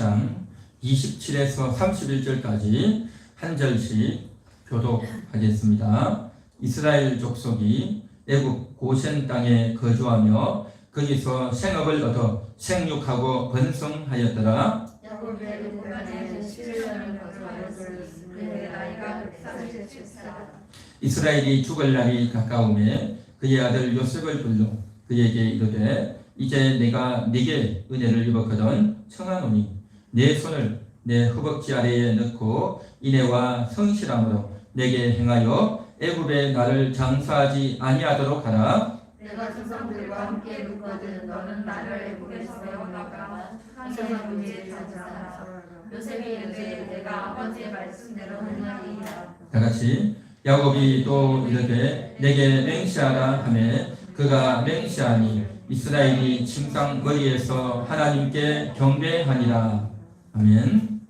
6장 27에서 31절까지 한 절씩 교독하겠습니다. 이스라엘 족속이 애굽 고센 땅에 거주하며 거기서 생업을 얻어 생육하고 번성하였더라. 야곱의 고난에서 7년을 거주하였으니 그의 나이가 137살. 이스라엘이 죽을 날이 가까우매 그의 아들 요셉을 불러 그에게 이르되 이제 내가 네게 은혜를 입었거든 청하노니 내 손을 내 허벅지 아래에 넣고 인애와 성실함으로 내게 행하여 애굽에 나를 장사하지 아니하도록 하라. 내가 조상들과 함께 눕거든 너는 나를 애굽에서 내어나가 항상 문제에 장사하라. 요셉이 이르되 내가 아버지의 말씀대로 하리이다. 다같이 야곱이 또 이르되 내게 맹세하라 하매 그가 맹세하니 이스라엘이 침상 머리에서 하나님께 경배하니라. 아멘.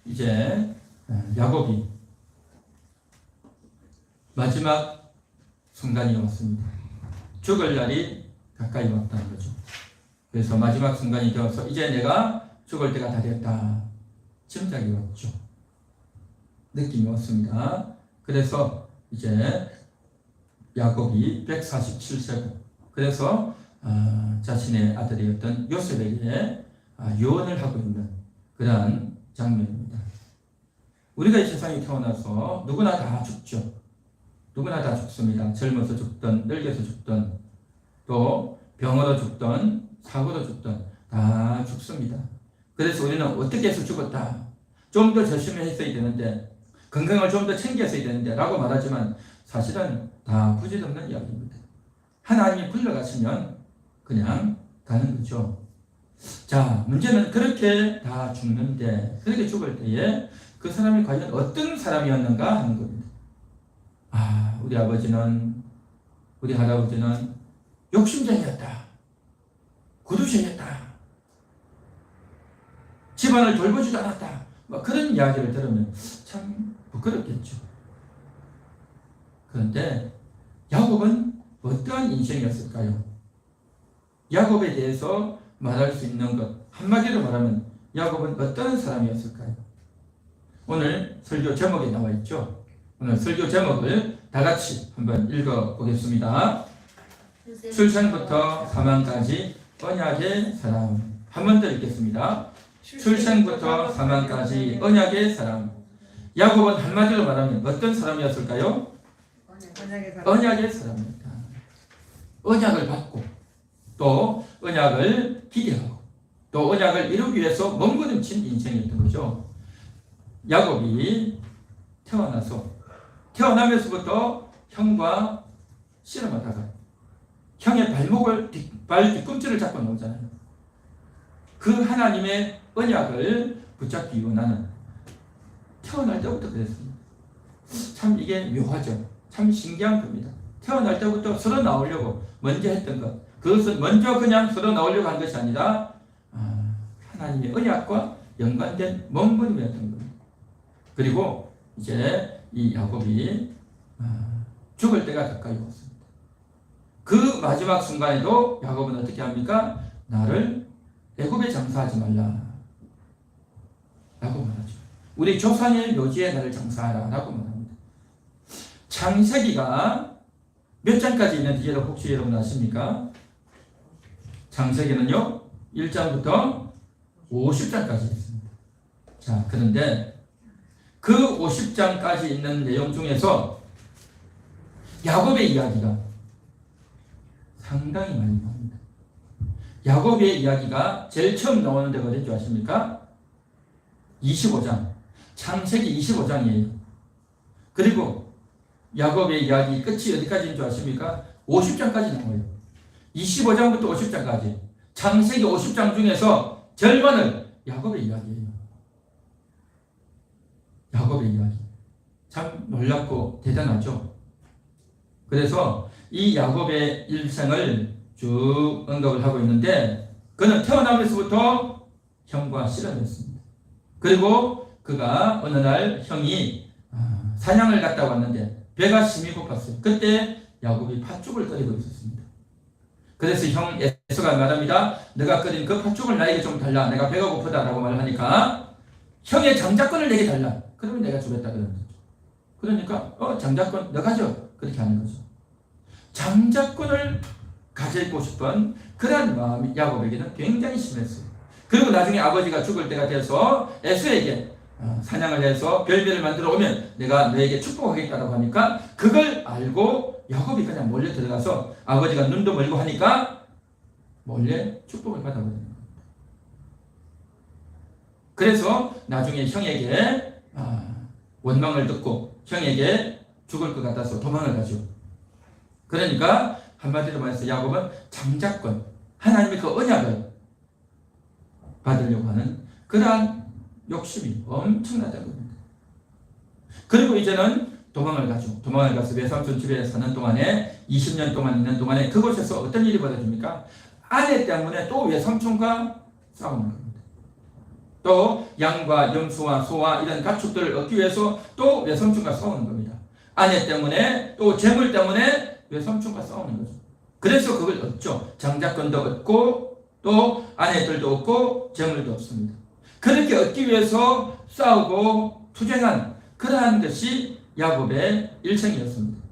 이제 야곱이 마지막 순간이 왔습니다. 죽을 날이 가까이 왔다는 거죠. 그래서 마지막 순간이 되어서 이제 내가 죽을 때가 다 됐다. 짐작이 왔죠. 느낌이 왔습니다. 그래서 이제 야곱이 147세고 그래서 자신의 아들이었던 요셉에게 유언을 하고 있는 그러한 장면입니다. 우리가 이 세상에 태어나서 누구나 다 죽죠. 누구나 다 죽습니다. 젊어서 죽든 늙어서 죽든 또 병으로 죽든 사고로 죽든 다 죽습니다. 그래서 우리는 어떻게 해서 죽었다. 좀 더 조심했어야 되는데 건강을 좀 더 챙겼어야 되는데 라고 말하지만 사실은 다 부질없는 이야기입니다. 하나님이 불러가시면 그냥 가는 거죠. 자, 문제는 그렇게 다 죽는데 그렇게 죽을 때에 그 사람이 과연 어떤 사람이었는가 하는 겁니다. 우리 아버지는 우리 할아버지는 욕심쟁이였다. 구두쟁이였다. 집안을 돌보지도 않았다. 그런 이야기를 들으면 참 부끄럽겠죠. 그런데 야곱은 어떠한 인생이었을까요? 야곱에 대해서 말할 수 있는 것 한마디로 말하면 야곱은 어떤 사람이었을까요? 오늘 설교 제목에 나와 있죠. 오늘 설교 제목을 다 같이 한번 읽어보겠습니다. 출생부터 사망까지 언약의 사람. 한 번 더 읽겠습니다. 출생부터 사망까지 언약의 사람. 야곱은 한마디로 말하면 어떤 사람이었을까요? 언약의 사람입니다. 언약을 받고 또 언약을 기대하고 또 언약을 이루기 위해서 몸부림친 인생이었던 거죠. 야곱이 태어나면서부터 형과 씨름하다가 형의 발 뒤꿈치를 잡고 나오잖아요. 그 하나님의 언약을 붙잡기 위해서는 태어날 때부터 그랬습니다. 참 이게 묘하죠. 참 신기한 겁니다. 태어날 때부터 서로 나오려고 먼저 했던 것. 그것은 먼저 그냥 서로 나오려고 한 것이 아니라 하나님의 언약과 연관된 몸부림이었던 겁니다. 그리고 이제 이 야곱이 죽을 때가 가까이 왔습니다. 그 마지막 순간에도 야곱은 어떻게 합니까? 나를 애굽에 장사하지 말라 라고 말하죠. 우리 조상의 묘지에 나를 장사하라 라고 말합니다. 창세기가 몇 장까지 있는지 여러분 혹시 여러분 아십니까? 창세기는요 1장부터 50장까지 있습니다. 자, 그런데 그 50장까지 있는 내용 중에서 야곱의 이야기가 상당히 많이 나옵니다. 야곱의 이야기가 제일 처음 나오는 데가 어딘 줄 아십니까? 25장. 창세기 25장이에요. 그리고 야곱의 이야기 끝이 어디까지인 줄 아십니까? 50장까지 나와요. 25장부터 50장까지. 창세기 50장 중에서 절반을 야곱의 이야기예요. 야곱의 이야기. 참 놀랍고 대단하죠. 그래서 이 야곱의 일생을 쭉 언급을 하고 있는데 그는 태어나면서부터 형과 씨름했습니다. 그리고 그가 어느 날 형이 사냥을 갔다 왔는데 배가 심히 고팠어요. 그때 야곱이 팥죽을 끓이고 있었습니다. 그래서 형 에서가 말합니다. 너가 끓인 그 팥죽을 나에게 좀 달라. 내가 배가 고프다라고 말하니까 형의 장자권을 내게 달라. 그러면 내가 주겠다 그러는 거죠. 그러니까 장자권 너 가져. 그렇게 하는 거죠. 장자권을 가지고 싶은 그런 마음이 야곱에게는 굉장히 심했어요. 그리고 나중에 아버지가 죽을 때가 돼서 에서에게 사냥을 해서 별별을 만들어 오면 내가 너에게 축복하겠다라고 하니까 그걸 알고 야곱이 그냥 몰래 들어가서 아버지가 눈도 멀고 하니까 몰래 축복을 받아버리는 거예요. 그래서 나중에 형에게 원망을 듣고 형에게 죽을 것 같아서 도망을 가죠. 그러니까 한마디로 말해서 야곱은 장자권, 하나님의 그 언약을 받으려고 하는 그러한 욕심이 엄청나다는 겁니다. 그리고 이제는 도망을 가죠. 도망을 가서 외삼촌 집에 사는 동안에 20년 동안 있는 동안에 그곳에서 어떤 일이 벌어집니까? 아내 때문에 또 외삼촌과 싸우는 겁니다. 또 양과 염소와 소와 이런 가축들을 얻기 위해서 또 외삼촌과 싸우는 겁니다. 아내 때문에 또 재물 때문에 외삼촌과 싸우는 거죠. 그래서 그걸 얻죠. 장자권도 얻고 또 아내들도 얻고 재물도 얻습니다. 그렇게 얻기 위해서 싸우고 투쟁한 그러한 것이 야곱의 일생이었습니다.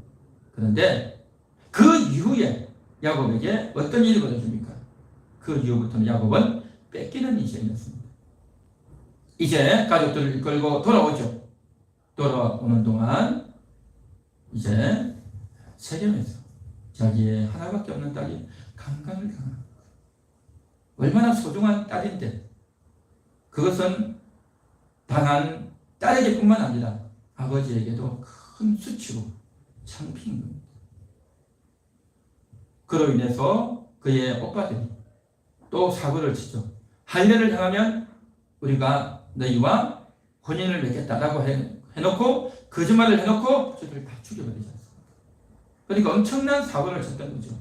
그런데 그 이후에 야곱에게 어떤 일이 벌어집니까? 그 이후부터는 야곱은 뺏기는 인생이었습니다. 이제 가족들을 이끌고 돌아오죠. 돌아오는 동안 이제 세겜에서 자기의 하나밖에 없는 딸이 강간을 당합니다. 얼마나 소중한 딸인데 그것은 당한 딸에게뿐만 아니라 아버지에게도 큰 수치고 창피인 겁니다. 그로 인해서 그의 오빠들이 또 사고를 치죠. 할례를 당하면 우리가 너희와 혼인을 맺겠다라고 해놓고 거짓말을 해놓고 저들을 다 죽여버리지 않습니까? 그러니까 엄청난 사고를 쳤던 거죠.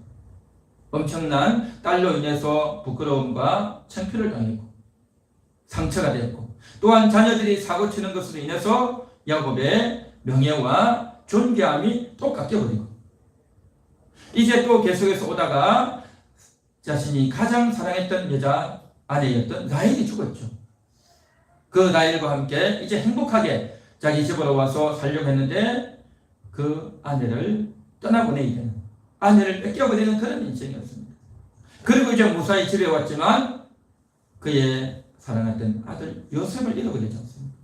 엄청난 딸로 인해서 부끄러움과 창피를 당했고 상처가 되었고 또한 자녀들이 사고 치는 것으로 인해서 야곱의 명예와 존귀함이 또 깎여버리고 이제 또 계속해서 오다가 자신이 가장 사랑했던 여자 아내였던 라헬이 죽었죠. 그 라헬과 함께 이제 행복하게 자기 집으로 와서 살려고 했는데 그 아내를 떠나보내야 되는 아내를 뺏겨버리는 그런 인생이었습니다. 그리고 이제 무사히 집에 왔지만 그의 사랑했던 아들 요셉을 잃어버리지 않습니다.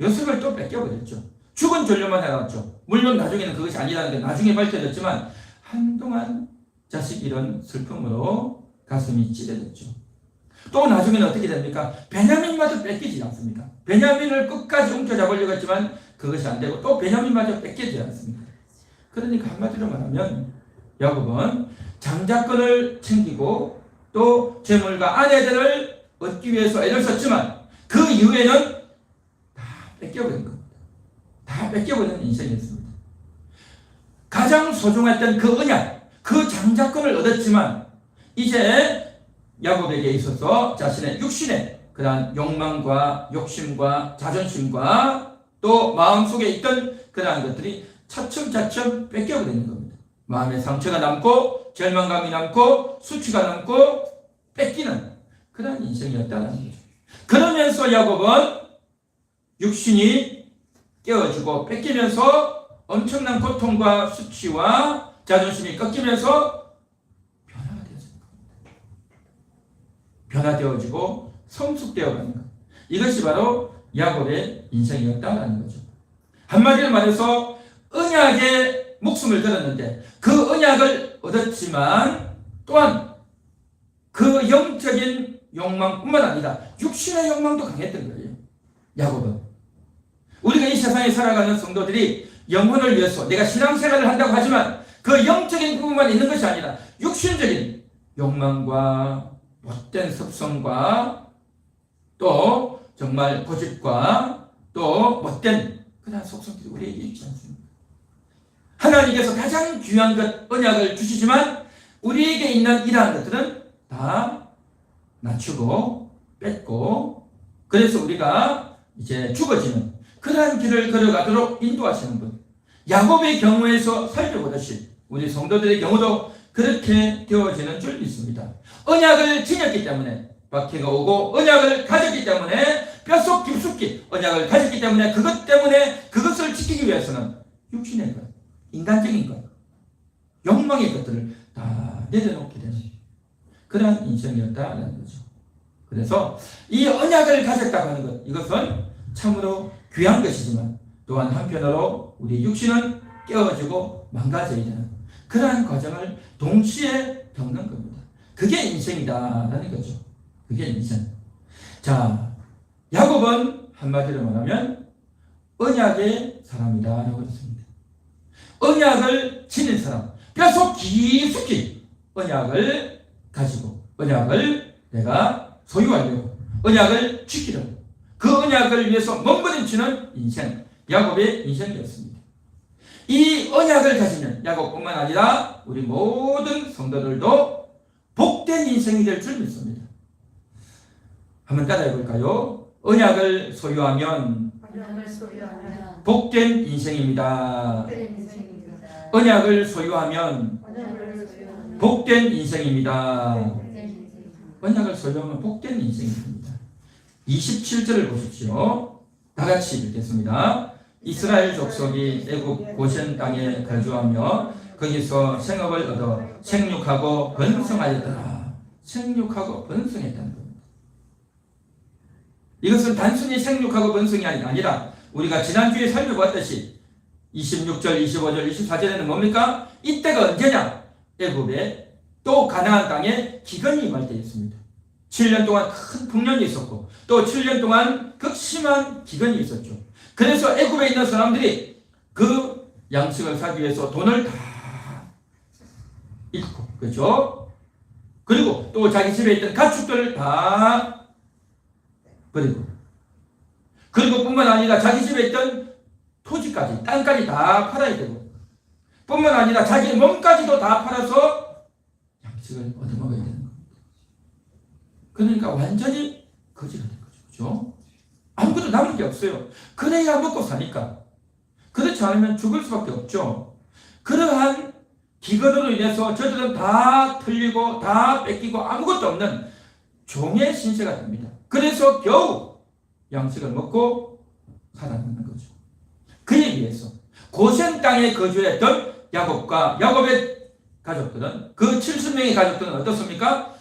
요셉을 또 뺏겨버렸죠. 죽은 전료만 해놨죠. 물론 나중에는 그것이 아니라는 게 나중에 밝혀졌지만 한동안 자식 이런 슬픔으로 가슴이 찢어졌죠. 또 나중에는 어떻게 됩니까? 베냐민마저 뺏기지 않습니까? 베냐민을 끝까지 움켜잡으려고 했지만 그것이 안 되고 또 베냐민마저 뺏기지 않습니다. 그러니까 한마디로 말하면 야곱은 장자권을 챙기고 또 재물과 아내들을 얻기 위해서 애를 썼지만 그 이후에는 다 뺏겨버린 겁니다. 다 뺏겨버리는 인생이었습니다. 가장 소중했던 그 언약, 그 장자권을 얻었지만 이제 야곱에게 있어서 자신의 육신의 그러한 욕망과 욕심과 자존심과 또 마음속에 있던 그러한 것들이 차츰차츰 뺏겨버리는 겁니다. 마음의 상처가 남고 절망감이 남고 수치가 남고 뺏기는 그런 인생이었다는 거죠. 그러면서 야곱은 육신이 깨어지고 뺏기면서 엄청난 고통과 수치와 자존심이 꺾이면서 변화가 되었습니다. 변화되어지고 성숙되어가는 것. 이것이 바로 야곱의 인생이었다는 거죠. 한마디로 말해서 언약의 목숨을 걸었는데 그 언약을 얻었지만 또한 그 영적인 욕망뿐만 아니라 육신의 욕망도 강했던 거예요. 야곱은. 우리가 이 세상에 살아가는 성도들이 영혼을 위해서 내가 신앙생활을 한다고 하지만 그 영적인 부분만 있는 것이 아니라 육신적인 욕망과 못된 습성과 또 정말 고집과 또 못된 그런 속성들이 우리에게 있지 않습니까? 하나님께서 가장 귀한 것 언약을 주시지만 우리에게 있는 이러한 것들은 다 낮추고 뺏고 그래서 우리가 이제 죽어지는 그러한 길을 걸어가도록 인도하시는 분. 야곱의 경우에서 살펴보듯이 우리 성도들의 경우도 그렇게 되어지는 줄 믿습니다. 언약을 지녔기 때문에 박해가 오고 언약을 가졌기 때문에 뼛속 깊숙이 언약을 가졌기 때문에 그것 때문에 그것을 지키기 위해서는 육신의 것, 인간적인 것, 욕망의 것들을 다 내려놓게 되는 그러한 인생이었다는 거죠. 그래서 이 언약을 가졌다고 하는 것, 이것은 참으로 귀한 것이지만 또한 한편으로 우리 육신은 깨어지고 망가져야 되는 그러한 과정을 동시에 겪는 겁니다. 그게 인생이다라는 거죠. 그게 인생. 자, 야곱은 한마디로 말하면 언약의 사람이다라고 했습니다. 언약을 지닌 사람, 뼛속 깊숙이 언약을 가지고 언약을 내가 소유하려고 언약을 지키려고 그 언약을 위해서 몸부림치는 인생, 야곱의 인생이었습니다. 이 언약을 가지면 야곱뿐만 아니라 우리 모든 성도들도 복된 인생이 될 줄 믿습니다. 한번 따라해 볼까요? 언약을 소유하면 복된 인생입니다. 언약을 소유하면 복된 인생입니다. 언약을 소유하면 복된 인생이 됩니다. 27절을 보십시오. 다 같이 읽겠습니다. 이스라엘 족속이 애굽 고센 땅에 거주하며 거기서 생업을 얻어 생육하고 번성하였더라. 생육하고 번성했다는 겁니다. 이것은 단순히 생육하고 번성이 아니라 우리가 지난주에 살펴봤듯이 26절, 25절, 24절에는 뭡니까? 이때가 언제냐? 애굽에 또 가나안 땅에 기근이 임할 때였습니다. 7년 동안 큰 풍년이 있었고 또 7년 동안 극심한 기근이 있었죠. 그래서 애굽에 있는 사람들이 그 양식을 사기 위해서 돈을 다 잃고, 그렇죠? 그리고 또 자기 집에 있던 가축들을 다 버리고, 그리고 뿐만 아니라 자기 집에 있던 토지까지, 땅까지 다 팔아야 되고, 뿐만 아니라 자기 몸까지도 다 팔아서 양식을 얻어먹어야 되는 겁니다. 그러니까 완전히 거지가 된 거죠. 그렇죠? 아무것도 남은 게 없어요. 그래야 먹고 사니까. 그렇지 않으면 죽을 수밖에 없죠. 그러한 기근으로 인해서 저들은 다 틀리고 다 뺏기고 아무것도 없는 종의 신세가 됩니다. 그래서 겨우 양식을 먹고 살아남는 거죠. 그에 비해서 고센 땅에 거주했던 야곱과 야곱의 가족들은, 그 70명의 가족들은 어떻습니까?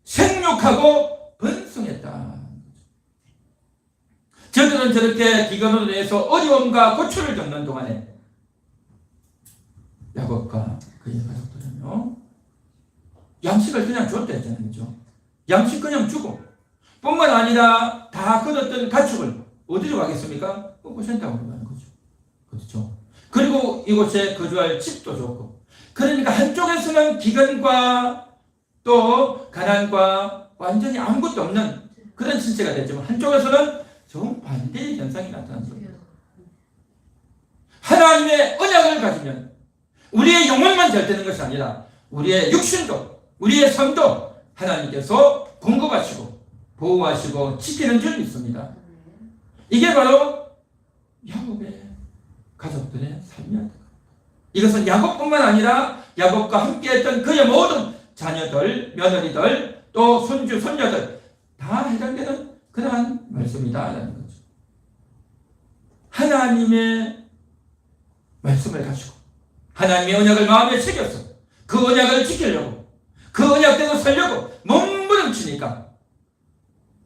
생육하고 번성했다. 저들은 저렇게 기근으로 인해서 어려움과 고초를 겪는 동안에 야곱과 그의 가족들은요, 양식을 그냥 줬다 했잖아요. 그죠? 양식 그냥 주고, 뿐만 아니라 다 끊었던 가축을 어디로 가겠습니까? 고센 땅으로 가는 거죠. 그렇죠? 그리고 이곳에 거주할 집도 줬고, 그러니까 한쪽에서는 기근과 또 가난과 완전히 아무것도 없는 그런 신세가 됐지만 한쪽에서는 정반대의 현상이 나타난 거예요. 하나님의 언약을 가지면 우리의 영혼만 잘 되는 것이 아니라 우리의 육신도, 우리의 삶도 하나님께서 공급하시고 보호하시고 지키는 줄 믿습니다. 이게 바로 야곱의 가족들의 삶이었다. 이것은 야곱뿐만 아니라 야곱과 함께했던 그의 모든 자녀들, 며느리들, 또 손주, 손녀들 다 해당되는 그러한 말씀이다라는 거죠. 하나님의 말씀을 가지고 하나님의 언약을 마음에 새겨서 그 언약을 지키려고, 그 언약대로 살려고 몸부림치니까,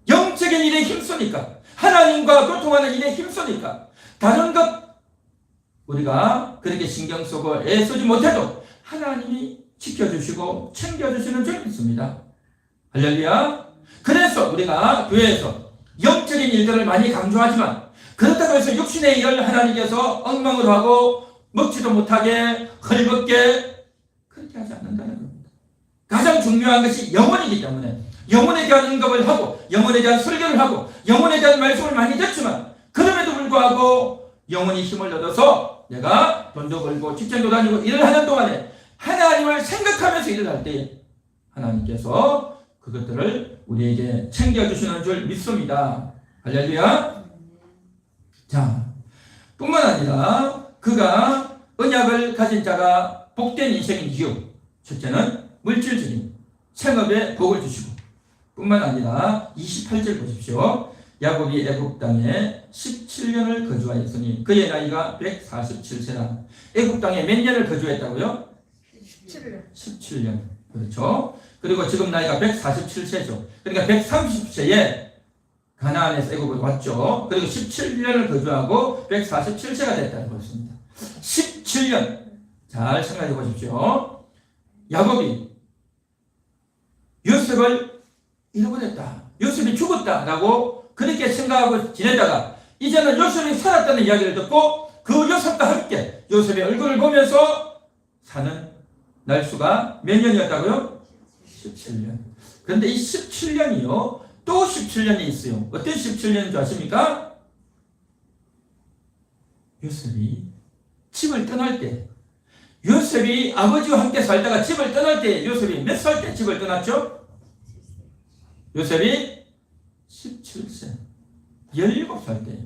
영적인 일에 힘쓰니까, 하나님과 교통하는 일에 힘쓰니까, 다른 것 우리가 그렇게 신경 쓰고 애쓰지 못해도 하나님이 지켜주시고 챙겨주시는 줄 믿습니다. 할렐루야. 그래서 우리가 교회에서 영적인 일들을 많이 강조하지만 그렇다고 해서 육신의 일을 하나님께서 엉망으로 하고 먹지도 못하게 헐벗게 그렇게 하지 않는다는 겁니다. 가장 중요한 것이 영혼이기 때문에 영혼에 대한 응답을 하고 영혼에 대한 설교를 하고 영혼에 대한 말씀을 많이 듣지만 그럼에도 불구하고 영혼이 힘을 얻어서 내가 돈도 벌고 직장도 다니고 일을 하는 동안에 하나님을 생각하면서 일을 할 때 하나님께서 그것들을 우리에게 챙겨주시는 줄 믿습니다. 할렐루야. 자, 뿐만 아니라 그가 언약을 가진 자가 복된 인생인 이유, 첫째는 물질적인 생업에 복을 주시고 뿐만 아니라 28절 보십시오. 야곱이 애굽 땅에 17년을 거주하였으니 그의 나이가 147세라. 애굽 땅에 몇 년을 거주했다고요? 17년. 그렇죠. 그리고 지금 나이가 147세죠. 그러니까 130세에 가나안에서 애굽으로 왔죠. 그리고 17년을 거주하고 147세가 됐다는 것입니다. 17년. 잘 생각해 보십시오. 야곱이 요셉을 잃어버렸다. 요셉이 죽었다라고 그렇게 생각하고 지내다가 이제는 요셉이 살았다는 이야기를 듣고 그 요셉과 함께 요셉의 얼굴을 보면서 사는 날수가 몇 년이었다고요? 17년. 그런데 이 17년이요. 또 17년이 있어요. 어떤 17년인 줄 아십니까? 요셉이 집을 떠날 때, 요셉이 아버지와 함께 살다가 집을 떠날 때, 요셉이 몇 살 때 집을 떠났죠? 요셉이 17세, 17살 때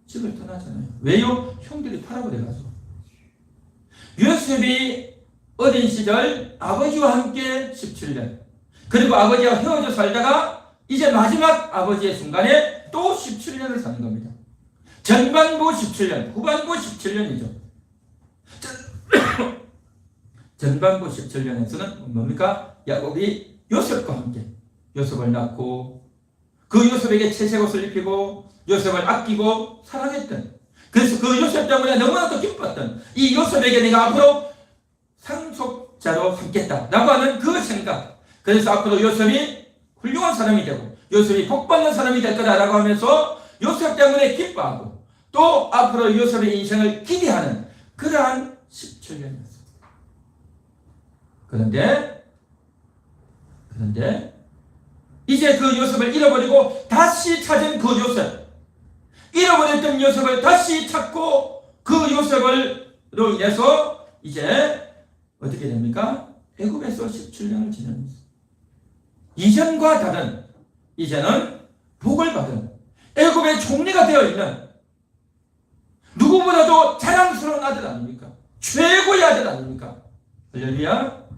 집을 떠나잖아요. 왜요? 형들이 팔아버려가지고. 요셉이 어린 시절 아버지와 함께 17년, 그리고 아버지와 헤어져 살다가 이제 마지막 아버지의 순간에 또 17년을 사는 겁니다. 전반부 17년, 후반부 17년이죠. 전반부 17년에서는 뭡니까? 야곱이 요셉과 함께 요셉을 낳고 그 요셉에게 채색옷을 입히고 요셉을 아끼고 사랑했던, 그래서 그 요셉 때문에 너무나도 기뻤던 이 요셉에게 내가 앞으로 상속자로 삼겠다라고 하는 그 생각, 그래서 앞으로 요셉이 훌륭한 사람이 되고 요셉이 복받는 사람이 될 거다라고 하면서 요셉 때문에 기뻐하고 또 앞으로 요셉의 인생을 기대하는 그러한 17년이었습니다. 그런데 이제 그 요셉을 잃어버리고 다시 찾은 그 요셉, 잃어버렸던 요셉을 다시 찾고 그 요셉으로 인해서 이제 어떻게 됩니까? 애굽에서 17년을 지냅니다. 이전과 다른, 이제는 복을 받은 애굽의 총리가 되어 있는 누구보다도 자랑스러운 아들 아닙니까? 최고의 아들 아닙니까? 할렐루야.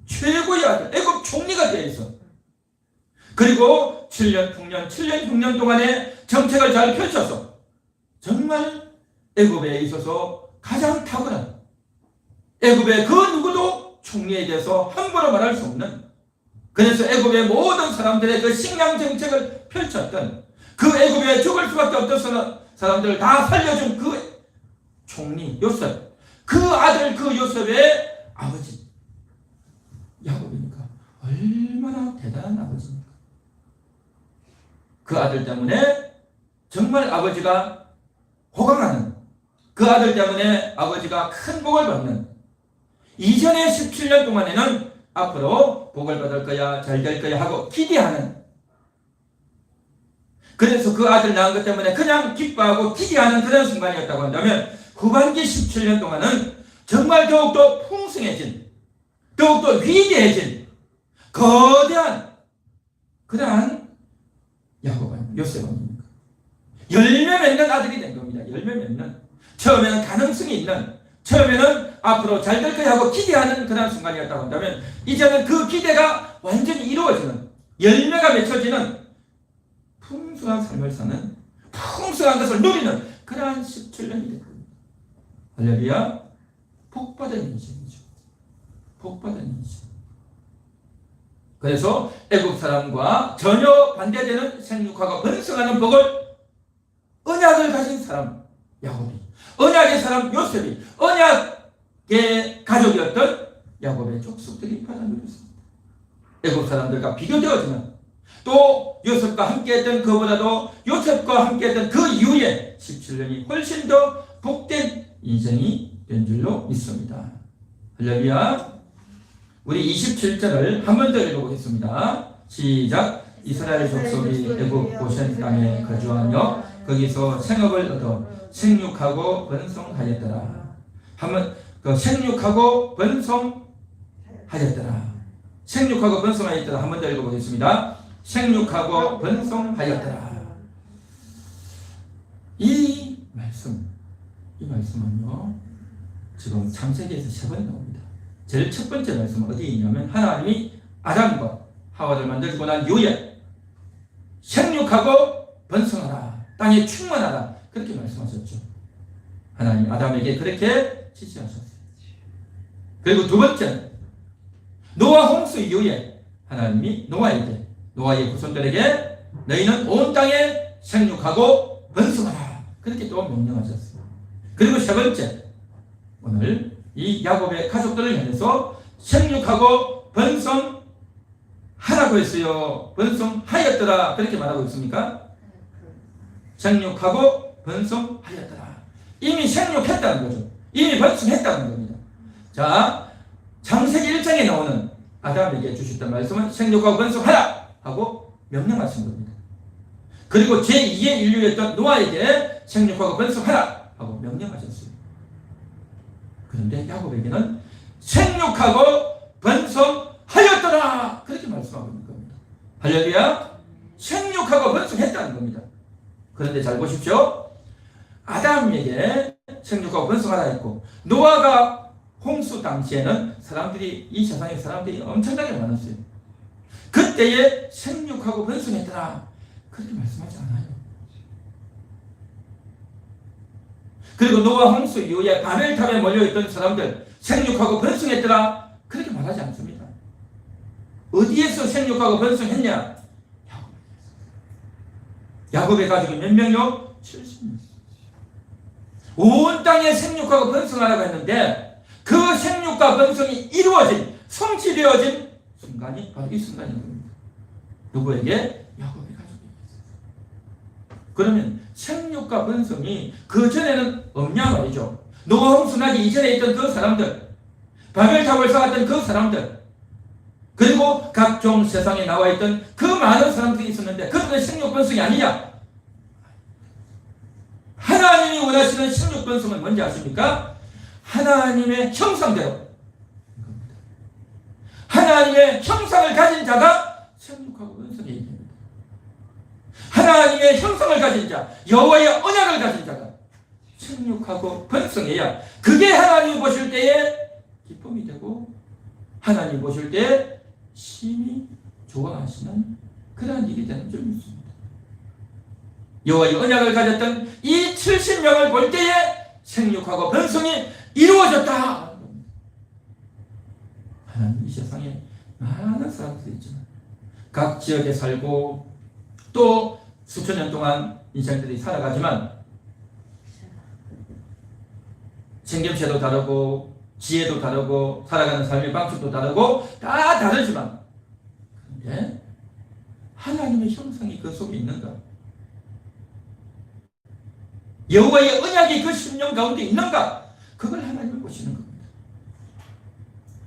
최고의 아들, 애굽 총리가 되어 있어. 그리고 7년, 6년 동안의 정책을 잘 펼쳐서 정말 애굽에 있어서 가장 탁월한, 애굽의 그 누구도 총리에 대해서 함부로 말할 수 없는, 그래서 애굽의 모든 사람들의 그 식량 정책을 펼쳤던, 그 애굽에 죽을 수밖에 없던 사람들을 다 살려준 그 총리 요셉, 그 아들 그 요셉의 아버지 야곱이니까 얼마나 대단한 아버지입니까? 그 아들 때문에 정말 아버지가 호강하는, 그 아들 때문에 아버지가 큰 복을 받는, 이전의 17년 동안에는 앞으로 복을 받을 거야, 잘 될 거야 하고 기대하는, 그래서 그 아들 낳은 것 때문에 그냥 기뻐하고 기대하는 그런 순간이었다고 한다면, 후반기 17년 동안은 정말 더욱더 풍성해진, 더욱더 위대해진 거대한 그러한 야곱은 요셉입니다. 열매 맺는 아들이 된 겁니다. 열매 맺는, 처음에는 가능성이 있는, 처음에는 앞으로 잘 될 거야 하고 기대하는 그런 순간이었다고 한다면, 이제는 그 기대가 완전히 이루어지는, 열매가 맺혀지는 풍성한 삶을 사는, 풍성한 것을 누리는 그러한 17년이 된 겁니다. 할렐루야. 복받은 인생이죠. 복받은 인생. 그래서 애국 사람과 전혀 반대되는 생육하고 번성하는 복을, 언약을 가진 사람 야곱이, 언약의 사람 요셉이, 언약의 가족이었던 야곱의 족속들이 받아 누렸습니다. 애국 사람들과 비교되어지는, 또 요셉과 함께했던 그보다도 요셉과 함께했던 그 이후에 17년이 훨씬 더 복된 인생이 된 줄로 믿습니다. 할렐루야. 우리 27절을 한 번 더 읽어보겠습니다. 시작. 이스라엘 족속이 애굽 고센 땅에 거주하며 거기서 생업을 얻어 생육하고 번성하였더라. 한번 그 생육하고 번성하였더라. 생육하고 번성하였더라. 한 번 더 읽어보겠습니다. 생육하고 번성하였더라. 이 말씀은요, 지금 창세기에서 3번 나옵니다. 제일 첫 번째 말씀은 어디에 있냐면 하나님이 아담과 하와를 만들고 난 이후에 생육하고 번성하라, 땅에 충만하라, 그렇게 말씀하셨죠. 하나님 아담에게 그렇게 지시하셨어요. 그리고 두 번째는 노아 홍수 이후에 하나님이 노아에게, 노아의 후손들에게 너희는 온 땅에 생육하고 번성하라, 그렇게 또 명령하셨어요. 그리고 세 번째, 오늘 이 야곱의 가족들을 향해서 생육하고 번성하라고 했어요. 번성하였더라, 그렇게 말하고 있습니까? 생육하고 번성하였더라. 이미 생육했다는 거죠. 이미 번성했다는 겁니다. 자, 창세기 1장에 나오는 아담에게 주셨던 말씀은 생육하고 번성하라 하고 명령하신 겁니다. 그리고 제2의 인류였던 노아에게 생육하고 번성하라 하고 명령하셨어요. 그런데 야곱에게는 생육하고 번성하였더라, 그렇게 말씀하고 있는 겁니다. 할렐루야. 생육하고 번성했다는 겁니다. 그런데 잘 보십시오. 아담에게 생육하고 번성하라 했고, 노아가 홍수 당시에는 사람들이, 이 세상에 사람들이 엄청나게 많았어요. 그때에 생육하고 번성했더라, 그렇게 말씀하지 않아요. 그리고 노아 홍수 이후에 바벨탑에 몰려있던 사람들 생육하고 번성했더라, 그렇게 말하지 않습니다. 어디에서 생육하고 번성했냐? 야곱의 가족이 몇 명이요? 70명. 온 땅에 생육하고 번성하라고 했는데 그 생육과 번성이 이루어진, 성취되어진 순간이 바로 이 순간인 겁니다. 누구에게? 야곱의 가족에게. 그러면 생육과 번성이 그 전에는 없냐 말이죠. 노아 홍수 나기 이전에 있던 그 사람들, 바벨탑을 쌓았던 그 사람들, 그리고 각종 세상에 나와 있던 그 많은 사람들이 있었는데 그들의 생육 번성이 아니냐? 하나님이 원하시는 생육 번성은 뭔지 아십니까? 하나님의 형상대로, 하나님의 형상을 가진 자가 생육하고 번성해 있습니다. 하나님의 형상을 가진 자, 여호와의 언약을 가진 자가 생육하고 번성해야 그게 하나님 보실 때에 기쁨이 되고 하나님 보실 때에 심히 좋아하시는 그러한 일이 되는 줄 믿습니다. 여호와의 언약을 가졌던 이 70명을 볼 때에 생육하고 번성이 이루어졌다. 하나님 이 세상에 많은 사람들이 있지만 각 지역에 살고 또 수천 년 동안 인생들이 살아가지만 생김새도 다르고 지혜도 다르고 살아가는 삶의 방식도 다르고 다 다르지만 그런데 하나님의 형상이 그 속에 있는가? 여호와의 언약이 그 심령 가운데 있는가? 그걸 하나님을 보시는 겁니다.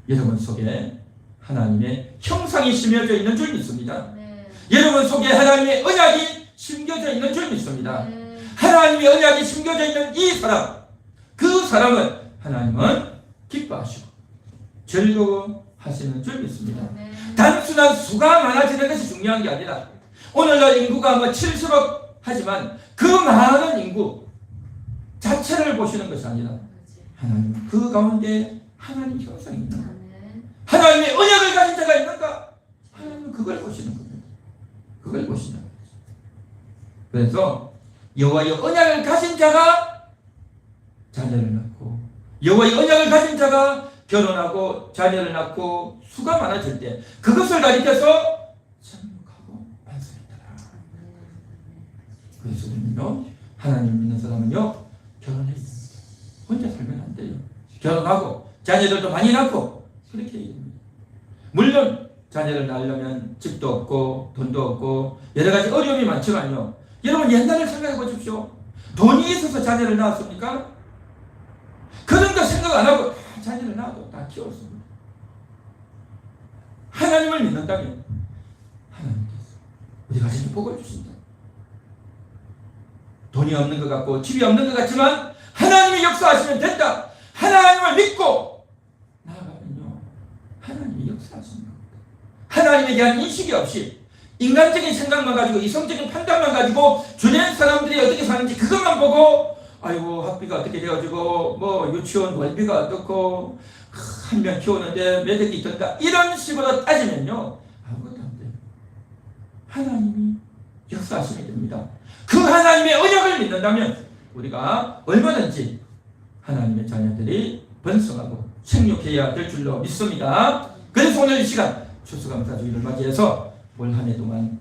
여러분 속에 하나님의 형상이 심겨져 있는 줄 믿습니다. 네. 여러분 속에 하나님의 언약이 심겨져 있는 줄 믿습니다. 네. 하나님의 언약이 심겨져 있는 이 사람, 그 사람은 하나님은 기뻐하시고 즐거워하시는 줄 믿습니다. 네. 단순한 수가 많아지는 것이 중요한 게 아니라 오늘날 인구가 뭐 70억 하지만 그 많은 인구 자체를 보시는 것이 아니라 하나님 그 가운데 하나님 형상이 있는가? 하나님의 언약을 가진 자가 있는가? 하나님은 그걸 보시는 겁니다. 그걸 보시는 거죠. 그래서 여호와의 언약을 가진 자가 자녀를 낳고 여호와의 언약을 가진 자가 결혼하고 자녀를 낳고 수가 많아질 때 그것을 가리켜서 생육하고 번성했더라. 그래서 우리는요, 하나님 믿는 사람은요, 결혼해야 됩니다. 혼자 살면 안 돼요. 결혼하고 자녀들도 많이 낳고 그렇게 해야 됩니다. 물론 자녀를 낳으려면 집도 없고 돈도 없고 여러 가지 어려움이 많지만요, 여러분 옛날을 생각해 보십시오. 돈이 있어서 자녀를 낳았습니까? 그런 거 생각 안 하고 자녀를 낳아도 다 키웠습니다. 하나님을 믿는다면 하나님께서 우리 가정에 복을 주신다. 돈이 없는 것 같고 집이 없는 것 같지만 하나님이 역사하시면 된다. 하나님을 믿고 나아가면요, 하나님이 역사하시는 겁니다. 하나님에 대한 인식이 없이 인간적인 생각만 가지고 이성적인 판단만 가지고 주변 사람들이 어떻게 사는지 그것만 보고 아이고 학비가 어떻게 되어지고 뭐 유치원 월비가 어떻고 한 명 키우는데 몇 억이 있던가 이런 식으로 따지면요 아무것도 안 돼요. 하나님이 역사하시면 됩니다. 그 하나님의 언약을 믿는다면 우리가 얼마든지 하나님의 자녀들이 번성하고 생육해야 될 줄로 믿습니다. 그래서 오늘 이 시간 추수감사주일을 맞이해서 올 한 해 동안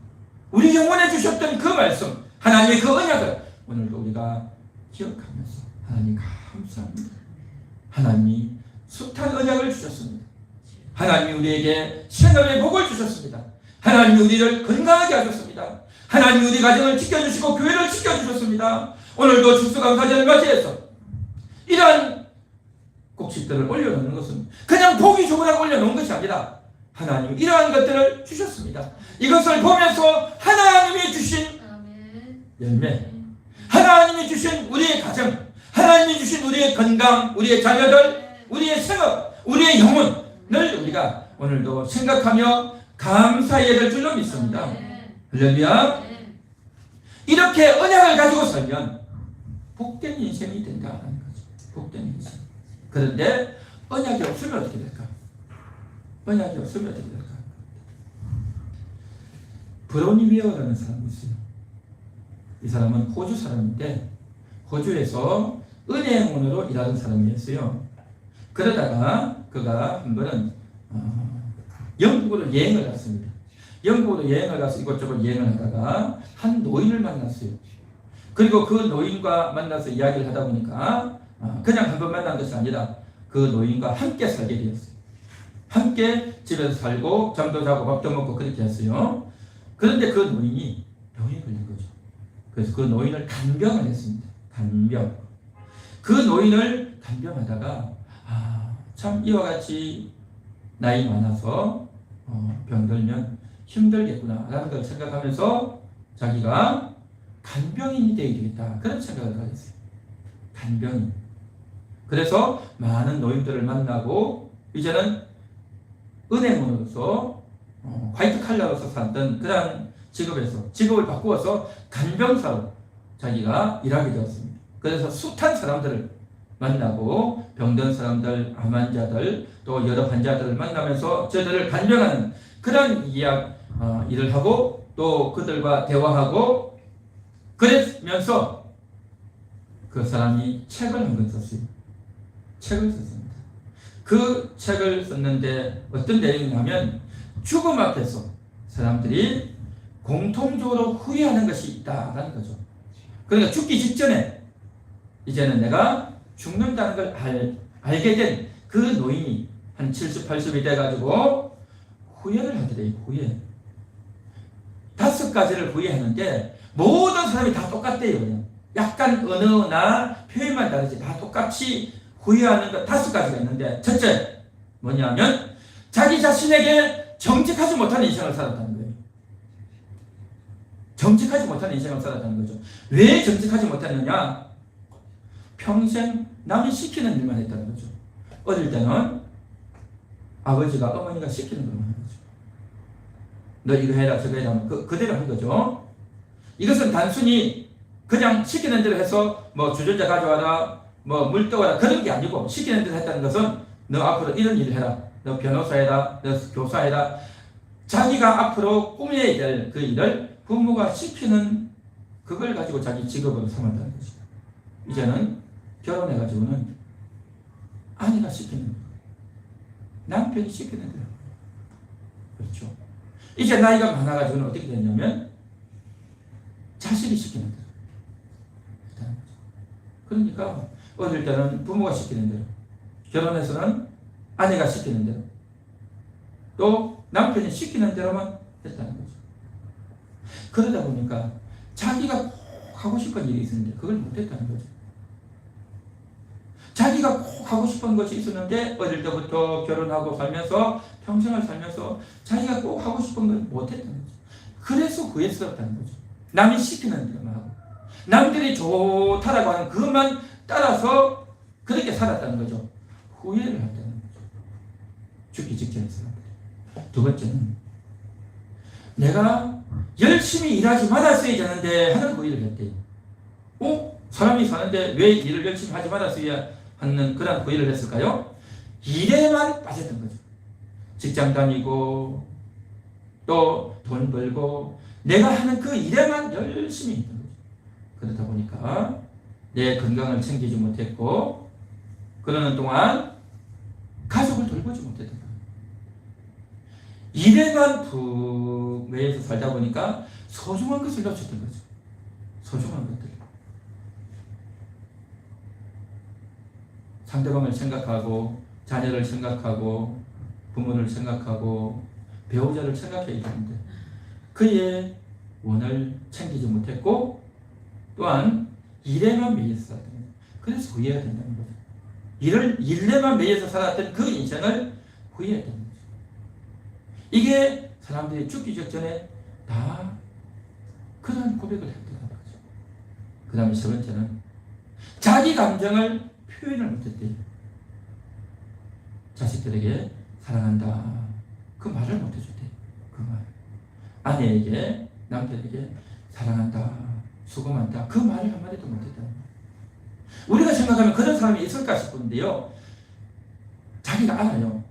우리 영혼에 주셨던 그 말씀 하나님의 그 언약을 오늘도 우리가 기억하면서 하나님 감사합니다. 하나님이 숱한 언약을 주셨습니다. 하나님이 우리에게 생업의 복을 주셨습니다. 하나님이 우리를 건강하게 하셨습니다. 하나님이 우리 가정을 지켜주시고 교회를 지켜주셨습니다. 오늘도 추수감사절을 맞이해서 이러한 곡식들을 올려놓는 것은 그냥 보기 좋으라고 올려놓은 것이 아니라 하나님이 이러한 것들을 주셨습니다. 이것을 보면서 하나님이 주신 열매, 하나님이 주신 우리의 가정, 하나님이 주신 우리의 건강, 우리의 자녀들, 우리의 생업, 우리의 영혼을 우리가 오늘도 생각하며 감사해야 될 줄로 믿습니다. 할렐루야. 이렇게 언약을 가지고 살면 복된 인생이 된다는 거죠. 복된 인생. 그런데 언약이 없으면 어떻게 될까? 언약이 없으면 어떻게 될까? 브로니웨어라는 사람이 있어요. 이 사람은 호주 사람인데 호주에서 은행원으로 일하는 사람이었어요. 그러다가 그가 한 번은 영국으로 여행을 갔습니다. 영국으로 여행을 가서 이곳저곳 여행을 하다가 한 노인을 만났어요. 그리고 그 노인과 만나서 이야기를 하다 보니까 그냥 한 번 만난 것이 아니라 그 노인과 함께 살게 되었어요. 함께 집에서 살고 잠도 자고 밥도 먹고 그렇게 했어요. 그런데 그 노인이 병에 걸린 거죠. 그래서 그 노인을 간병을 했습니다. 간병. 그 노인을 간병하다가 참 이와 같이 나이 많아서 병들면 힘들겠구나 라는 걸 생각하면서 자기가 간병인이 되어야 되겠다 그런 생각을 가졌어요. 간병인. 그래서 많은 노인들을 만나고 이제는 은행원으로서 화이트 칼라로서 살던 그런 직업을 바꾸어서 간병사로 자기가 일하게 되었습니다. 그래서 숱한 사람들을 만나고 병든 사람들, 암 환자들, 또 여러 환자들을 만나면서 저들을 간병하는 그런 일을 하고 또 그들과 대화하고 그러면서 그 사람이 책을 한 권 썼어요. 책을 썼습니다. 그 책을 썼는데 어떤 내용이냐면 죽음 앞에서 사람들이 공통적으로 후회하는 것이 있다라는 거죠. 그러니까 죽기 직전에 이제는 내가 죽는다는 걸 알게 된 그 노인이 한 70, 80이 돼가지고 후회를 하게 돼요. 후회. 5가지를 후회하는데 모든 사람이 다 똑같대요. 그냥. 약간 언어나 표현만 다르지 다 똑같이 후회하는 것 5가지가 있는데 첫째 뭐냐면 자기 자신에게 정직하지 못한 인생을 살았다는 거예요. 정직하지 못한 인생을 살았다는 거죠. 왜 정직하지 못했느냐? 평생 남이 시키는 일만 했다는 거죠. 어릴 때는 아버지가 어머니가 시키는 것만 한 거죠. 너 이거 해라 저거 해라 그대로 한 거죠. 이것은 단순히 그냥 시키는 대로 해서 뭐 주전자 가져와라 뭐 물 떠와라 그런 게 아니고 시키는 대로 했다는 것은 너 앞으로 이런 일을 해라 너 변호사 해라 너 교사 해라 자기가 앞으로 꾸며야 될 그 일을 부모가 시키는 그걸 가지고 자기 직업으로 삼았다는 거죠. 이제는 결혼해가지고는 아내가 시키는 거예요. 남편이 시키는 거예요. 그렇죠. 이제 나이가 많아가지고는 어떻게 됐냐면 자식이 시키는 대로. 그러니까 어릴 때는 부모가 시키는 대로, 결혼해서는 아내가 시키는 대로, 또 남편이 시키는 대로만 했다는 거죠. 그러다 보니까 자기가 꼭 하고 싶은 일이 있었는데 그걸 못했다는 거죠. 자기가 꼭 하고 싶은 것이 있었는데 어릴 때부터 결혼하고 살면서 평생을 살면서 자기가 꼭 하고 싶은 걸 못했다는 거죠. 그래서 후회스럽다는 거죠. 남이 시키는 대로만 하고 남들이 좋다라고 하는 그것만 따라서 그렇게 살았다는 거죠. 후회를 한다는 거죠. 죽기 직전에 사람들이. 두 번째는 내가 열심히 일하지 말았어야 되는데 하는 후회를 했대요. 사람이 사는데 왜 일을 열심히 하지 말았어야 하는 그런 후회를 했을까요? 일에만 빠졌던 거죠. 직장 다니고 또 돈 벌고 내가 하는 그 일에만 열심히 했던 거죠. 그러다 보니까 내 건강을 챙기지 못했고 그러는 동안 가족을 돌보지 못했던 거예요. 일에만 푹 매여서 살다 보니까 소중한 것을 놓쳤던 거죠. 소중한 것들. 상대방을 생각하고 자녀를 생각하고 부모를 생각하고 배우자를 생각해야 되는데 그의 원을 챙기지 못했고 또한 일에만 매여서 살았던 거예요. 그래서 후회가 된다는 거죠. 일에만 매여서 살았던 그 인생을 후회해야 되는 거죠. 이게 사람들이 죽기 직전에 다 그런 고백을 했다는 거죠. 그 다음에 세 번째는 자기 감정을 표현을 못했대요. 자식들에게 사랑한다 그 말을 못해줬대요. 그 말. 아내에게 남편에게 사랑한다 수고 많다 그 말을 한마디도 못했다는 거예요. 우리가 생각하면 그런 사람이 있을까 싶은데요. 자기가 알아요.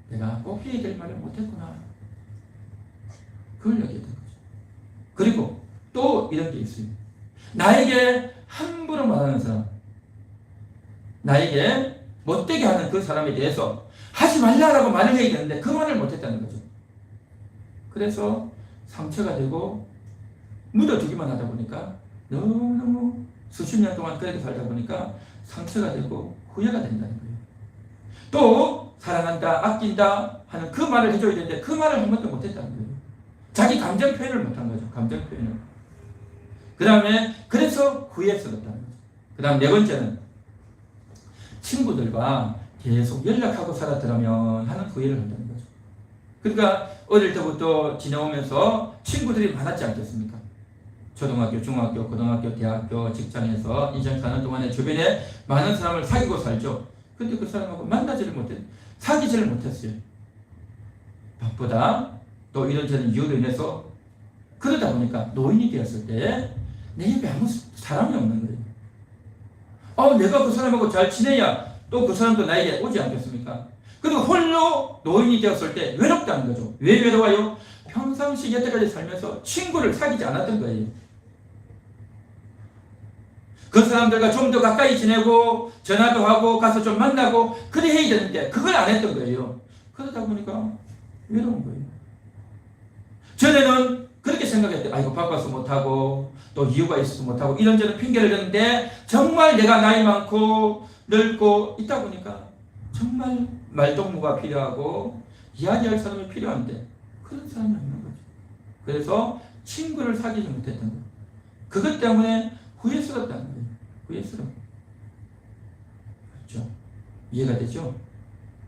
내가 꼭 해야 될 말을 못했구나. 그걸 여기에 된 거죠. 그리고 또 이런 게 있어요. 나에게 함부로 말하는 사람, 나에게 못되게 하는 그 사람에 대해서 하지 말라라고 말을 해야 되는데 그 말을 못했다는 거죠. 그래서 상처가 되고 묻어두기만 하다 보니까 너무너무 수십 년 동안 그렇게 살다 보니까 상처가 되고 후회가 된다는 거예요. 또 사랑한다, 아낀다 하는 그 말을 해줘야 되는데 그 말을 한 번도 못했다는 거예요. 자기 감정 표현을 못한 거죠. 감정 표현을. 그 다음에 그래서 후회스럽다는 거죠. 그 다음 네 번째는 친구들과 계속 연락하고 살았더라면 하는 후회를 한다는 거죠. 그러니까 어릴 때부터 지내오면서 친구들이 많았지 않겠습니까? 초등학교, 중학교, 고등학교, 대학교, 직장에서 인생 사는 동안에 주변에 많은 사람을 사귀고 살죠. 근데 그 사람하고 만나지를 못했어요. 사귀지를 못했어요. 바쁘다. 또 이런저런 이유로 인해서 그러다 보니까 노인이 되었을 때 내 옆에 아무 사람이 없는 거예요. 내가 그 사람하고 잘 지내야 또 그 사람도 나에게 오지 않겠습니까? 그리고 홀로 노인이 되었을 때 외롭다는 거죠. 왜 외로워요? 평상시 여태까지 살면서 친구를 사귀지 않았던 거예요. 그 사람들과 좀 더 가까이 지내고 전화도 하고 가서 좀 만나고 그래 해야 되는데 그걸 안 했던 거예요. 그러다 보니까 외로운 거예요. 전에는 그렇게 생각했대요. 아이고 바빠서 못하고 또 이유가 있어서 못하고 이런저런 핑계를 대는데 정말 내가 나이 많고 늙고 있다 보니까 정말 말동무가 필요하고 이야기할 사람이 필요한데 그런 사람이 없는 거죠. 그래서 친구를 사귀지 못했던 거예요. 그것 때문에 후회스럽다는 거예요. 후회스러워. 그렇죠? 이해가 되죠?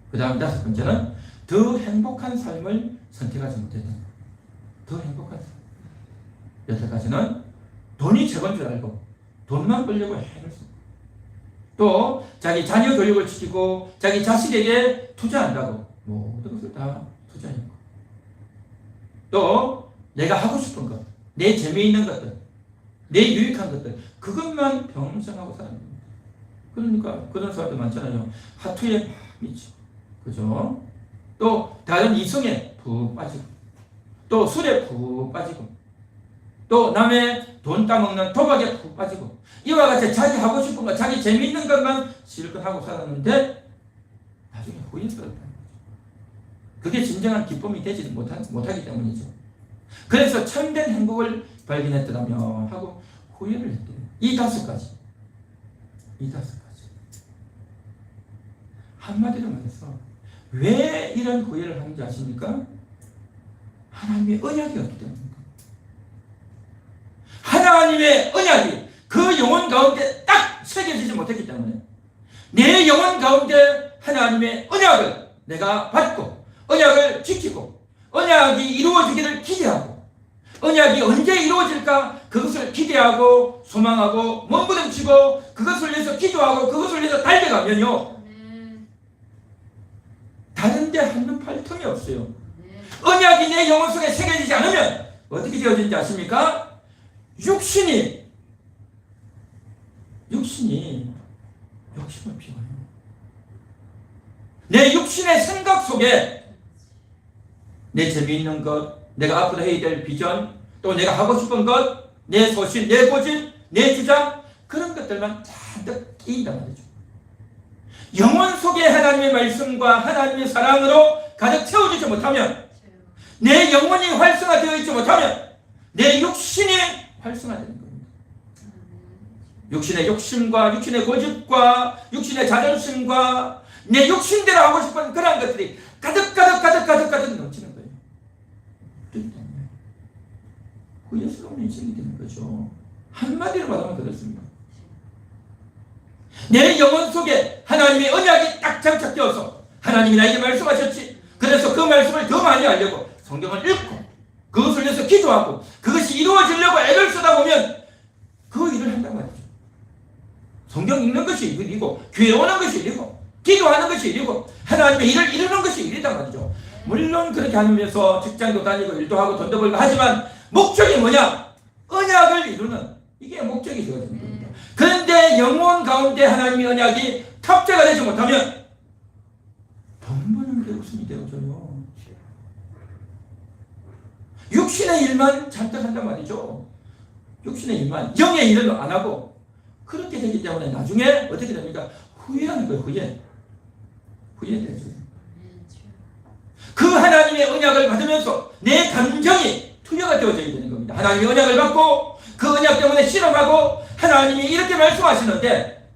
그 다음 다섯 번째는 더 행복한 삶을 선택하지 못했던 거예요. 더 행복한 삶. 여태까지는 돈이 최고인 줄 알고 돈만 벌려고 해를 쓰고 또 자기 자녀 교육을 시키고 자기 자식에게 투자한다고 모든 것을 다 투자했고 또 내가 하고 싶은 것, 내 재미있는 것들, 내 유익한 것들 그것만 평생 하고 사는 겁니다. 그러니까 그런 사람들 많잖아요. 하투에 미치고 그죠? 또 다른 이성에 푹 빠지고 또 술에 푹 빠지고 또 남의 돈 따먹는 도박에 푹 빠지고 이와 같이 자기 하고 싶은 것, 자기 재미있는 것만 실컷 하고 살았는데 나중에 후회스럽다는 거죠. 그게 진정한 기쁨이 되지 못하기 때문이죠. 그래서 참된 행복을 발견했더라면 하고 후회를 했대요. 이 다섯 가지. 한마디로 말해서 왜 이런 후회를 하는지 아십니까? 하나님의 언약이 없기 때문입니다. 하나님의 언약이 그 영혼 가운데 딱 새겨지지 못했기 때문에 내 영혼 가운데 하나님의 언약을 내가 받고 언약을 지키고 언약이 이루어지기를 기대하고 언약이 언제 이루어질까 그것을 기대하고 소망하고 몸부림치고 그것을 위해서 기도하고 그것을 위해서 달려가면요 다른 데 한눈 팔 틈이 없어요. 언약이 내 영혼 속에 새겨지지 않으면 어떻게 되어지는지 아십니까? 육신이 욕심을 피워요. 내 육신의 생각 속에 내 재미있는 것, 내가 앞으로 해야 될 비전, 또 내가 하고 싶은 것, 내 소신, 내 고집, 내 주장, 그런 것들만 잔뜩 끼인단 말이죠. 영혼 속에 하나님의 말씀과 하나님의 사랑으로 가득 채워지지 못하면, 내 영혼이 활성화되어 있지 못하면 내 육신이 활성화되는 겁니다. 육신의 욕심과 육신의 고집과 육신의 자존심과 내 육신대로 하고 싶은 그런 것들이 가득 넘치는 거예요. 그렇기 때문에 후회스러운 인생이 되는 거죠. 한마디로 말하면 그렇습니다. 내 영혼 속에 하나님의 언약이 딱 장착되어서 하나님이 나에게 말씀하셨지, 그래서 그 말씀을 더 많이 알려고 성경을 읽고 그것을 위해서 기도하고 그것이 이루어지려고 애를 쓰다 보면 그 일을 한단 말이죠. 성경 읽는 것이 일이고 교회 오는 것이 일이고 기도하는 것이 일이고 하나님의 일을 이루는 것이 일이단 말이죠. 물론 그렇게 하면서 직장도 다니고 일도 하고 돈도 벌고 하지만 목적이 뭐냐? 언약을 이루는, 이게 목적이 되어야 되는 겁니다. 그런데 영혼 가운데 하나님의 언약이 탑재가 되지 못하면 돈 버는 게 웃음이 되어져요. 육신의 일만 잔뜩 한단 말이죠. 육신의 일만, 영의 일을 안 하고 그렇게 되기 때문에 나중에 어떻게 됩니까? 후회하는 거예요. 후회되죠. 그 하나님의 언약을 받으면서 내 감정이 투여가 되어져야 되는 겁니다. 하나님의 언약을 받고 그 언약 때문에 실험하고 하나님이 이렇게 말씀하시는데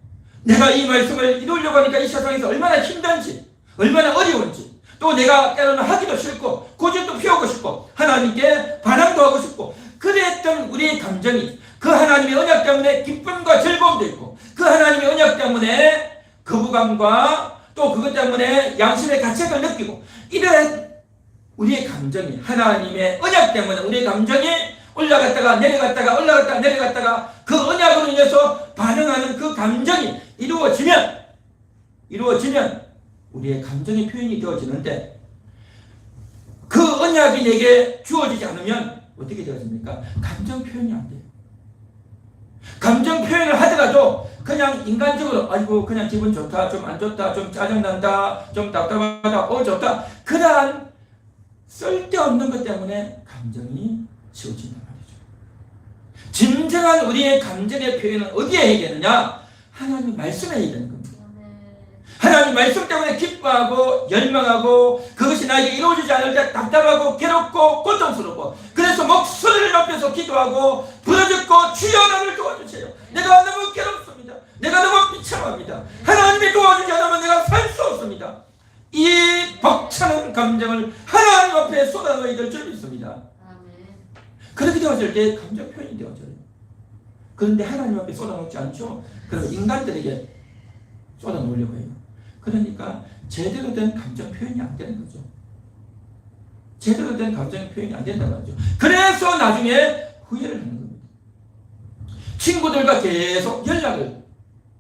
내가 이 말씀을 이루려고 하니까 이 세상에서 얼마나 힘든지, 얼마나 어려운지, 또 내가 때로는 하기도 싫고 고집도 피우고 싶고 하나님께 반항도 하고 싶고 그랬던 우리의 감정이 그 하나님의 언약 때문에 기쁨과 즐거움도 있고 그 하나님의 언약 때문에 거부감과 또 그것 때문에 양심의 가책을 느끼고 이러한 우리의 감정이 하나님의 언약 때문에 우리의 감정이 올라갔다가 내려갔다가 올라갔다가 내려갔다가 그 언약으로 인해서 반응하는 그 감정이 이루어지면 우리의 감정의 표현이 되어지는데 그 언약이 내게 주어지지 않으면 어떻게 되어집니까? 감정 표현이 안 돼요. 감정 표현을 하더라도 그냥 인간적으로 아이고 그냥 기분 좋다, 좀 안 좋다, 좀 짜증난다, 좀 답답하다, 좋다, 그러한 쓸데없는 것 때문에 감정이 지워진단 말이죠. 진정한 우리의 감정의 표현은 어디에 해야 되느냐? 하나님 말씀에 해야 되는 겁니다. 하나님 말씀 때문에 기뻐하고 열망하고 그것이 나에게 이루어지지 않을 때 답답하고 괴롭고 고통스럽고 그래서 목소리를 높여서 기도하고 부르짖고 주여 나를 도와주세요. 내가 너무 괴롭습니다. 내가 너무 비참합니다. 하나님이 도와주지 않으면 내가 살 수 없습니다. 이 벅차는 감정을 하나님 앞에 쏟아넣어야 될 줄이 있습니다. 그렇게 되어질 때 감정 표현이 되어져요. 그런데 하나님 앞에 쏟아놓지 않죠. 그럼 인간들에게 쏟아놓으려고 해요. 그러니까 제대로 된 감정 표현이 안 되는 거죠. 제대로 된 감정 표현이 안 된단 말이죠. 그래서 나중에 후회를 하는 겁니다. 친구들과 계속 연락을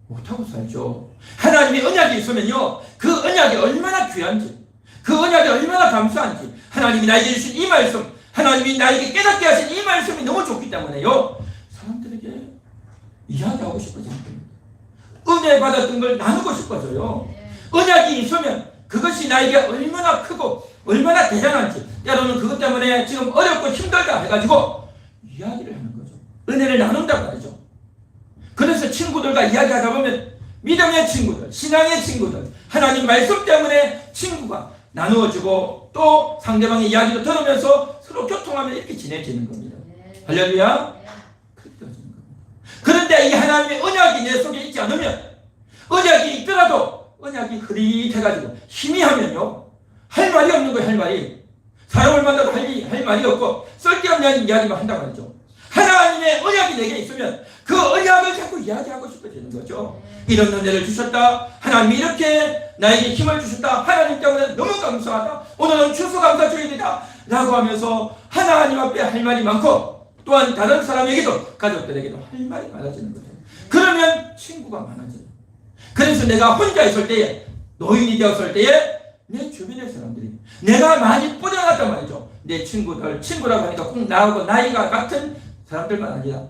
못하고 살죠. 하나님의 언약이 있으면요, 그 언약이 얼마나 귀한지, 그 언약이 얼마나 감사한지, 하나님이 나에게 주신 이 말씀, 하나님이 나에게 깨닫게 하신 이 말씀이 너무 좋기 때문에요, 사람들에게 이야기하고 싶어지는 겁니다. 은혜 받았던 걸 나누고 싶어져요. 언약이 있으면 그것이 나에게 얼마나 크고 얼마나 대단한지, 때로는 그것 때문에 지금 어렵고 힘들다 해가지고 이야기를 하는 거죠. 은혜를 나눈단 말이죠. 그래서 친구들과 이야기하다 보면 믿음의 친구들, 신앙의 친구들, 하나님 말씀 때문에 친구가 나누어지고 또 상대방의 이야기도 들으면서 서로 교통하며 이렇게 지내지는 겁니다. 할렐루야. 그렇게 되어지는 겁니다. 그런데 이 하나님의 언약이 내 속에 있지 않으면, 언약이 있더라도 언약이 흐릿해가지고 희미하면요, 할 말이 없는 거예요. 할 말이. 사람을 만나도 할 말이 없고 쓸데없는 이야기만 한단 말이죠. 하나님의 언약이 내게 있으면 그 언약을 자꾸 이야기하고 싶어지는 거죠. 이런 은혜를 주셨다, 하나님이 이렇게 나에게 힘을 주셨다, 하나님 때문에 너무 감사하다, 오늘은 추수감사주일이다 라고 하면서 하나님 앞에 할 말이 많고 또한 다른 사람에게도, 가족들에게도 할 말이 많아지는 거죠. 그러면 친구가 많아져요. 그래서 내가 혼자 있을 때에, 노인이 되었을 때에 내 주변의 사람들이, 내가 많이 뿌려놨단 말이죠. 내 친구들, 친구라고 하니까 꼭 나하고 나이가 같은 사람들만 아니라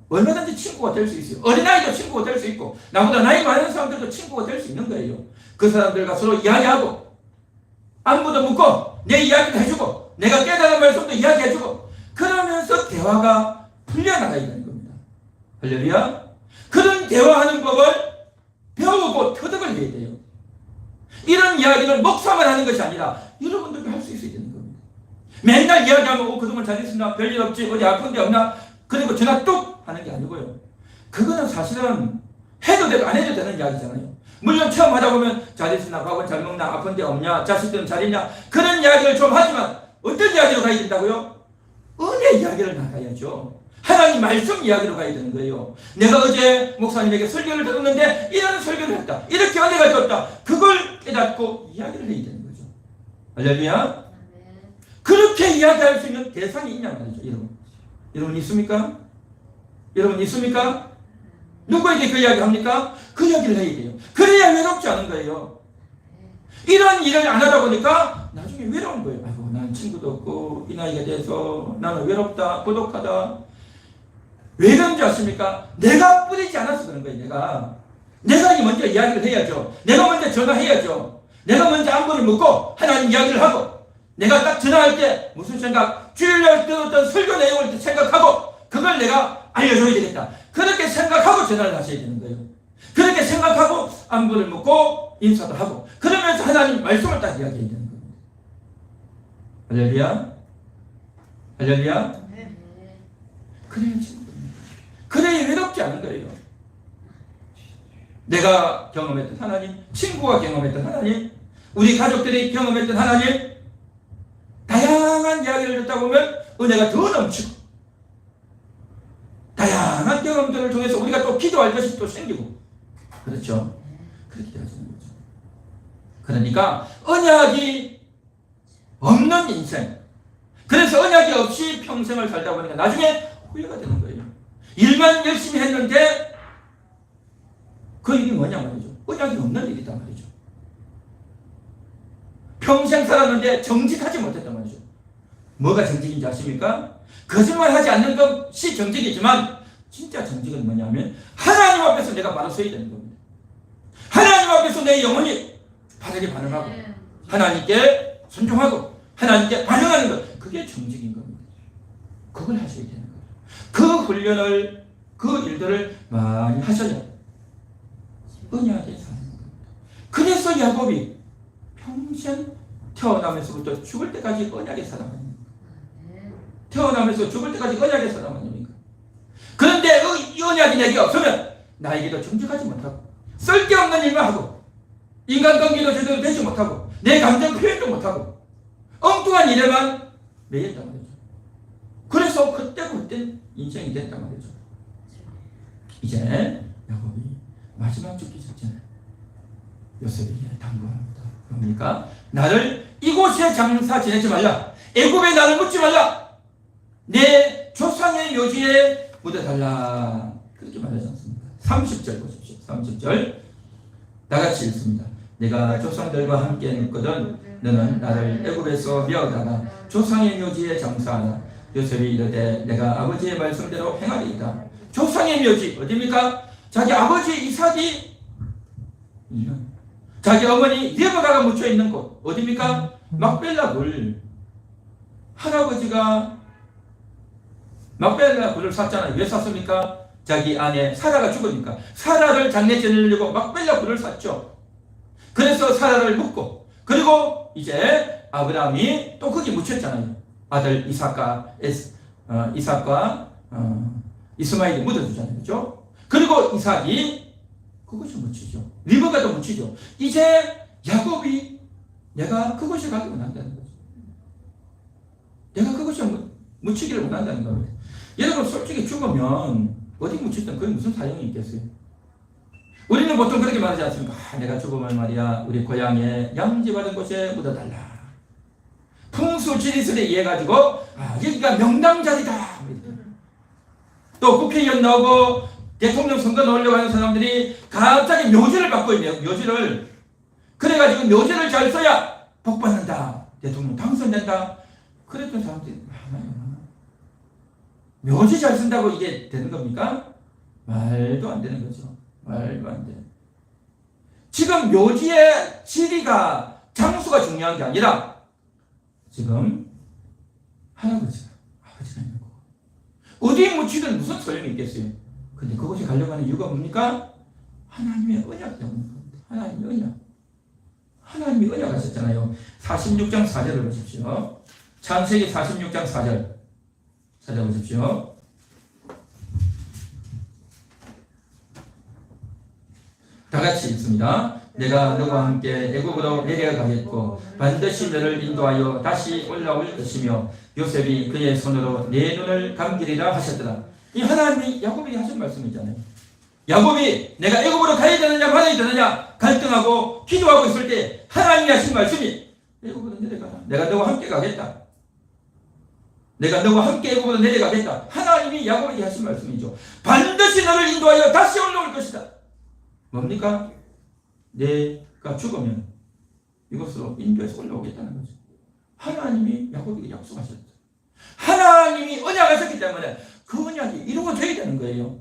얼마든지 친구가 될 수 있어요. 어린아이도 친구가 될 수 있고 나보다 나이 많은 사람들도 친구가 될 수 있는 거예요. 그 사람들과 서로 이야기하고 안부도 묻고 내 이야기도 해주고 내가 깨달은 말씀도 이야기해주고 그러면서 대화가 풀려나가야 되는 겁니다. 할렐루야. 그런 대화하는 법을 배우고 터득을 해야 돼요. 이런 이야기를 목사만 하는 것이 아니라 여러분들도 할 수 있어야 되는 겁니다. 맨날 이야기하면 그동안 잘 있었나? 별일 없지? 어디 아픈 데 없나? 그리고 전화 뚝 하는 게 아니고요. 그거는 사실은 해도 되고 안 해도 되는 이야기잖아요. 물론 처음 하다 보면 잘 있으나? 밥은 잘 먹나? 아픈 데 없냐? 자식들은 잘 있냐? 그런 이야기를 좀 하지만 어떤 이야기로 가야 된다고요? 은혜 이야기를 나가야죠. 하나님 말씀 이야기로 가야 되는 거예요. 내가 어제 목사님에게 설교를 들었는데 이런 설교를 했다. 이렇게 은혜가 되었다. 그걸 깨닫고 이야기를 해야 되는 거죠. 할렐루야. 그렇게 이야기할 수 있는 대상이 있냐 말이죠. 여러분 있습니까? 여러분 있습니까? 누구에게 그 이야기 합니까? 그 이야기를 해야 돼요. 그래야 외롭지 않은 거예요. 이런 일을 안 하다 보니까 나중에 외로운 거예요. 아이고, 나는 친구도 없고 이 나이가 돼서 나는 외롭다, 고독하다. 왜 그런지 아십니까? 내가 뿌리지 않아서 그런 거예요. 내가 먼저 이야기를 해야죠. 내가 먼저 전화해야죠. 내가 먼저 안부를 묻고 하나님 이야기를 하고 내가 딱 전화할 때 무슨 생각, 주일날 들었던 설교 내용을 생각하고 그걸 내가 알려줘야 되겠다. 그렇게 생각하고 전화를 하셔야 되는 거예요. 그렇게 생각하고 안부를 묻고 인사도 하고 그러면서 하나님 말씀을 딱 이야기해야 되는 겁니다. 할렐루야. 할렐루야. 그래야 친구입니다. 그래야 외롭지 않은 거예요. 내가 경험했던 하나님, 친구가 경험했던 하나님, 우리 가족들이 경험했던 하나님, 다양한 이야기를 듣다 보면 은혜가 더 넘치고 다양한 경험들을 통해서 우리가 또 기도할 것이 또 생기고 그렇죠? 그렇게 되어지는 거죠. 그러니까 언약이 없는 인생, 그래서 언약이 없이 평생을 살다 보니까 나중에 후회가 되는 거예요. 일만 열심히 했는데 그 일이 뭐냐 말이죠. 언약이 없는 일이다 말이죠. 평생 살았는데 정직하지 못했단 말이죠. 뭐가 정직인지 아십니까? 거짓말하지 않는 것이 정직이지만 진짜 정직은 뭐냐면 하나님 앞에서 내가 바로 서야 되는 겁니다. 하나님 앞에서 내 영혼이 바르게 반응하고 하나님께 순종하고 하나님께 반응하는 것, 그게 정직인 겁니다. 그걸 하셔야 되는 거예요. 그 훈련을, 그 일들을 많이 하셔야 은혜하게 사는 겁니다. 그래서 야곱이 평생 태어나면서부터 죽을 때까지 언약의 사람 아닙니까? 태어나면서 죽을 때까지 언약의 사람 아닙니까? 그런데 이 언약이 내게 없으면 나에게도 정직하지 못하고 쓸데없는 일만 하고 인간관계도 제대로 되지 못하고 내 감정 표현도 못하고 엉뚱한 일에만 매였단 말이죠. 그래서 그때 인생이 됐단 말이죠. 이제 야곱이 마지막 죽기 직전에 요셉에게 당부합니다. 그러니까 나를 이곳에 장사 지내지 말라. 애굽에 나를 묻지 말라. 내 조상의 묘지에 묻어달라. 그렇게 말하지 않습니까? 30절 보십시오. 30절 나같이 읽습니다. 내가 조상들과 함께 눕거든 너는 나를 애굽에서 메어다가 조상의 묘지에 장사하라. 요셉이 이르되 내가 아버지의 말씀대로 행하리이다. 조상의 묘지 어디입니까? 자기 아버지 이삭이 자기 어머니 리브가가 묻혀있는 곳 어디입니까? 막벨라 굴. 할아버지가 막벨라 굴을 샀잖아요. 왜 샀습니까? 자기 아내 사라가 죽으니까 사라를 장례 지내려고 막벨라 굴을 샀죠. 그래서 사라를 묻고 그리고 이제 아브라함이 또 거기 묻혔잖아요. 아들 이삭과 이스마엘이 묻어주잖아요. 그렇죠? 그리고 이삭이 그것을 묻히죠. 리브가도 묻히죠. 이제 야곱이 내가 그것을 가기 원한다는 거죠. 내가 그것을 묻히기를 원한다는 겁니다. 여러분 솔직히 죽으면 어디 묻히든 그게 무슨 사용이 있겠어요? 우리는 보통 그렇게 말하지 않습니까? 내가 죽으면 말이야 우리 고향에 양지받은 곳에 묻어달라. 풍수지리설에 의해 가지고 여기가 명당자리다. 또 국회의원 나오고 대통령 선거 넣으려고 하는 사람들이 갑자기 묘지를 바꿔 있네요. 묘지를. 그래가지고 묘지를 잘 써야 복받는다. 대통령 당선된다. 그랬던 사람들이 많아요. 묘지 잘 쓴다고 이게 되는 겁니까? 말도 안 되는 거죠. 말도 안 돼. 지금 묘지의 지리가 장수가 중요한 게 아니라 지금 아버지가 있는 거고 어디에 묻히든 무슨 소용이 있겠어요. 근데 그곳에 가려고 하는 이유가 뭡니까? 하나님의 언약 때문입니다. 하나님의 언약. 하나님이 언약하셨잖아요. 46장 4절을 보십시오. 창세기 46장 4절 찾아보십시오. 다 같이 읽습니다. 내가 너와 함께 애굽으로 내려가겠고 반드시 너를 인도하여 다시 올라올 것이며 요셉이 그의 손으로 내 눈을 감기리라 하셨더라. 이 하나님이 야곱에게 하신 말씀이잖아요. 야곱이 내가 애굽으로 가야 되느냐 말아야 되느냐 갈등하고 기도하고 있을 때 하나님이 하신 말씀이 애굽으로 내려가라. 내가 너와 함께 가겠다. 내가 너와 함께 애굽으로 내려가겠다. 하나님이 야곱에게 하신 말씀이죠. 반드시 너를 인도하여 다시 올라올 것이다. 뭡니까? 내가 죽으면 이것으로 인도해서 올라오겠다는 거죠. 하나님이 야곱에게 약속하셨다. 하나님이 언약하셨기 때문에 그 언약이 이루어져야 되는 거예요.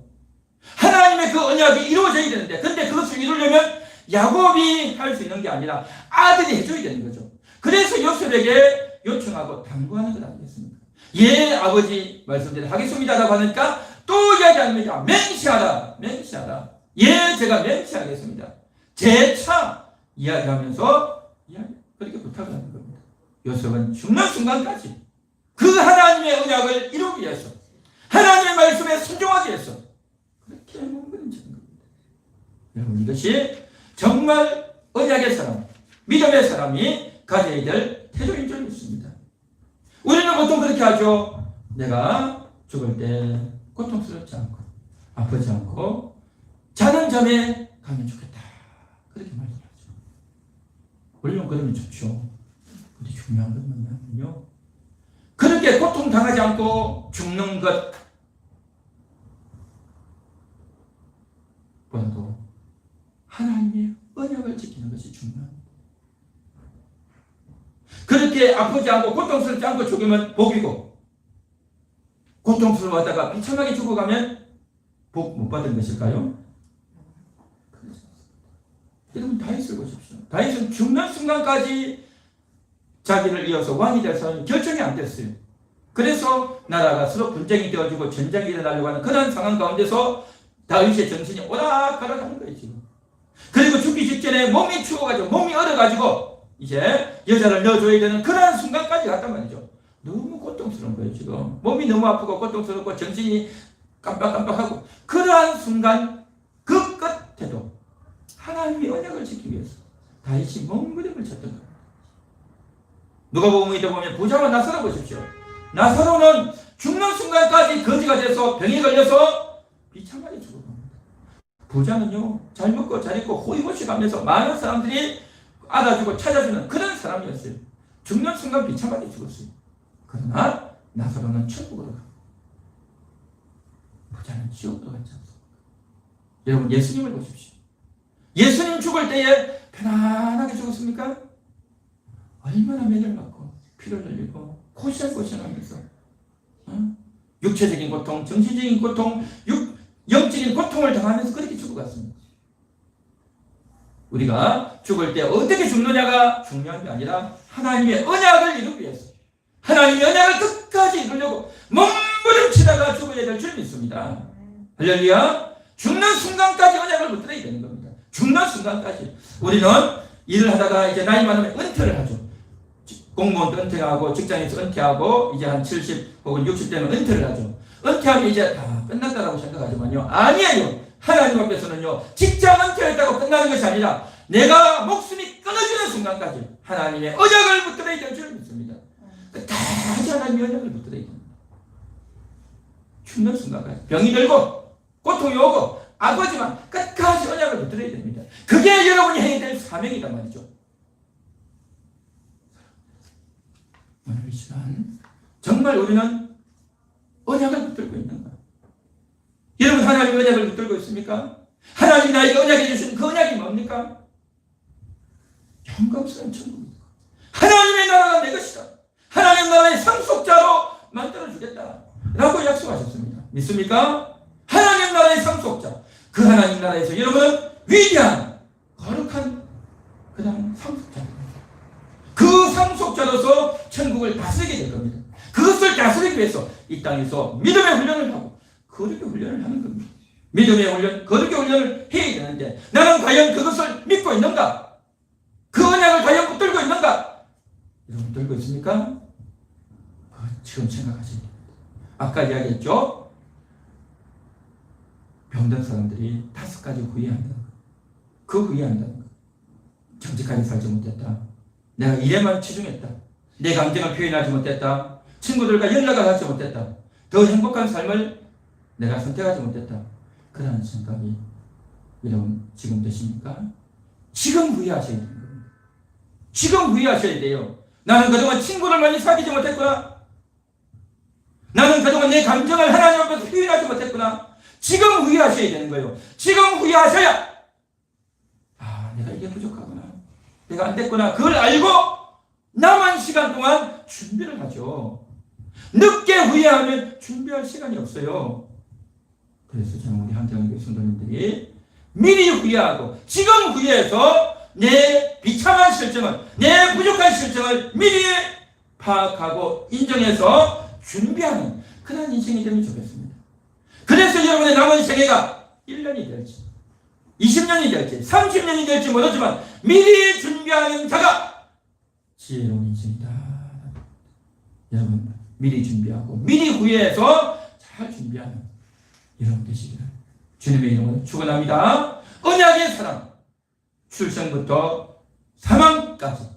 하나님의 그 언약이 이루어져야 되는데 근데 그것을 이루려면 야곱이 할 수 있는 게 아니라 아들이 해줘야 되는 거죠. 그래서 요셉에게 요청하고 당부하는 것 아니겠습니까? 예 아버지 말씀대로 하겠습니다라고 하니까 또 이야기합니다. 맹세하라. 예 제가 맹세하겠습니다. 재차 이야기하면서 그렇게 부탁을 하는 겁니다. 요셉은 죽는 순간까지 그 하나님의 언약을 이루기 위해서 하나님의 말씀에 순종하기 위해서 그렇게 몸부림치는 겁니다. 여러분 이것이 정말 언약의 사람, 믿음의 사람이 가져야 될 태도인 줄 믿습니다. 우리는 보통 그렇게 하죠. 내가 죽을 때 고통스럽지 않고 아프지 않고 자는 잠에 가면 좋겠다. 그렇게 말씀하죠. 물론 그러면 좋죠. 근데 중요한 건 뭐냐면요. 그렇게 고통당하지 않고 죽는 것 보다도 하나님의 언약을 지키는 것이 중요합니다. 그렇게 아프지 않고 고통스럽지 않고 죽으면 복이고 고통스러워하다가 비참하게 죽어가면 복 못 받은 것일까요? 여러분 다윗을 보십시오. 다윗은 죽는 순간까지 자기를 이어서 왕이 돼서 결정이 안 됐어요. 그래서 나라가 서로 분쟁이 되어지고 전쟁이 일어나려고 하는 그런 상황 가운데서 다윗의 정신이 오락가락 하는 거예요 지금. 그리고 죽기 직전에 몸이 추워가지고 몸이 얼어가지고 이제 여자를 넣어줘야 되는 그런 순간까지 갔단 말이죠. 너무 고통스러운 거예요 지금. 몸이 너무 아프고 고통스럽고 정신이 깜빡깜빡하고 그러한 순간 그 끝에도 하나님의 언약을 지키기 위해서 다윗이 몸부림을 쳤던 겁니다. 누가복음에 보면 부자와 나사로 보십시오. 나사로는 죽는 순간까지 거지가 돼서 병에 걸려서 비참하게 죽어갑니다. 부자는요 잘 먹고 잘 입고 호의호식 하면서 많은 사람들이 알아주고 찾아주는 그런 사람이었어요. 죽는 순간 비참하게 죽었어요. 그러나 나사로는 천국으로 갑니다. 부자는 지옥으로 갔지 않습니까? 여러분 예수님을 보십시오. 예수님 죽을 때에 편안하게 죽었습니까? 얼마나 매를 맞고 피를 흘리고 고시하면서 육체적인 고통, 정신적인 고통, 영적인 고통을 당하면서 그렇게 죽어갔습니다. 우리가 죽을 때 어떻게 죽느냐가 중요한 게 아니라 하나님의 언약을 이루기 위해서 하나님의 언약을 끝까지 이루려고 몸부림치다가 죽어야 될 줄 믿습니다. 할렐루야. 죽는 순간까지 언약을 붙들어야 되는 겁니다. 죽는 순간까지. 우리는 일을 하다가 이제 나이 많으면 은퇴를 하죠. 공무원도 은퇴하고 직장에서 은퇴하고 이제 한 70 혹은 60대면 은퇴를 하죠. 은퇴하면 이제 다 끝났다라고 생각하지만요. 아니에요. 하나님 앞에서는요. 직장 은퇴했다고 끝나는 것이 아니라 내가 목숨이 끊어지는 순간까지 하나님의 언약을 붙들어야 될 줄 믿습니다. 끝까지 하나님의 언약을 붙들어야 됩니다. 죽는 순간까지. 병이 들고 고통이 오고 아프지만 끝까지 언약을 붙들어야 됩니다. 그게 여러분이 해야 될 사명이란 말이죠. 오늘 이 시간 정말 우리는 언약을 붙들고 있는가? 여러분 하나님의 언약을 붙들고 있습니까? 하나님이 나에게 언약해 주신 그 언약이 뭡니까? 영광스러운 천국입니다. 하나님의 나라가 내 것이다. 하나님의 나라의 상속자로 만들어주겠다 라고 약속하셨습니다. 믿습니까? 하나님 나라의 상속자. 그 하나님 나라에서 여러분은 위대한 거룩한 위해서 이 땅에서 믿음의 훈련을 하고 거룩의 훈련을 하는 겁니다. 믿음의 훈련, 거룩의 훈련을 해야 되는데 나는 과연 그것을 믿고 있는가? 그 언약을 과연 붙들고 있는가? 여러분 들고 있습니까? 지금 생각하십니다. 아까 이야기했죠? 병든 사람들이 5가지 후회한다는 거. 그 후회한다는 거. 정직하게 살지 못했다. 내가 일에만 치중했다. 내 감정을 표현하지 못했다. 친구들과 연락을 하지 못했다. 더 행복한 삶을 내가 선택하지 못했다. 그러는 생각이 여러분 지금 드십니까? 지금 후회하셔야 되는 겁니다. 지금 후회하셔야 돼요. 나는 그동안 친구를 많이 사귀지 못했구나. 나는 그동안 내 감정을 하나님 앞에서 표현하지 못했구나. 지금 후회하셔야 되는 거예요. 지금 후회하셔야 내가 이게 부족하구나. 내가 안 됐구나. 그걸 알고 남은 시간 동안 준비를 하죠. 늦게 후회하면 준비할 시간이 없어요. 그래서 저는 우리 한대한교회 성도님들이 미리 후회하고 지금 후회해서 내 비참한 실정을, 내 부족한 실정을 미리 파악하고 인정해서 준비하는 그런 인생이 되면 좋겠습니다. 그래서 여러분의 남은 생애가 1년이 될지 20년이 될지 30년이 될지 모르지만 미리 준비하는 자가 지혜로운 인생이다. 여러분 미리 준비하고 미리 후회해서 잘 준비하는 여러분 되시기를 주님의 이름으로 축원합니다. 언약의 사람, 출생부터 사망까지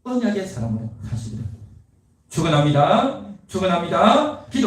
언약의 사람으로 사시기를 축원합니다. 축원합니다. 기도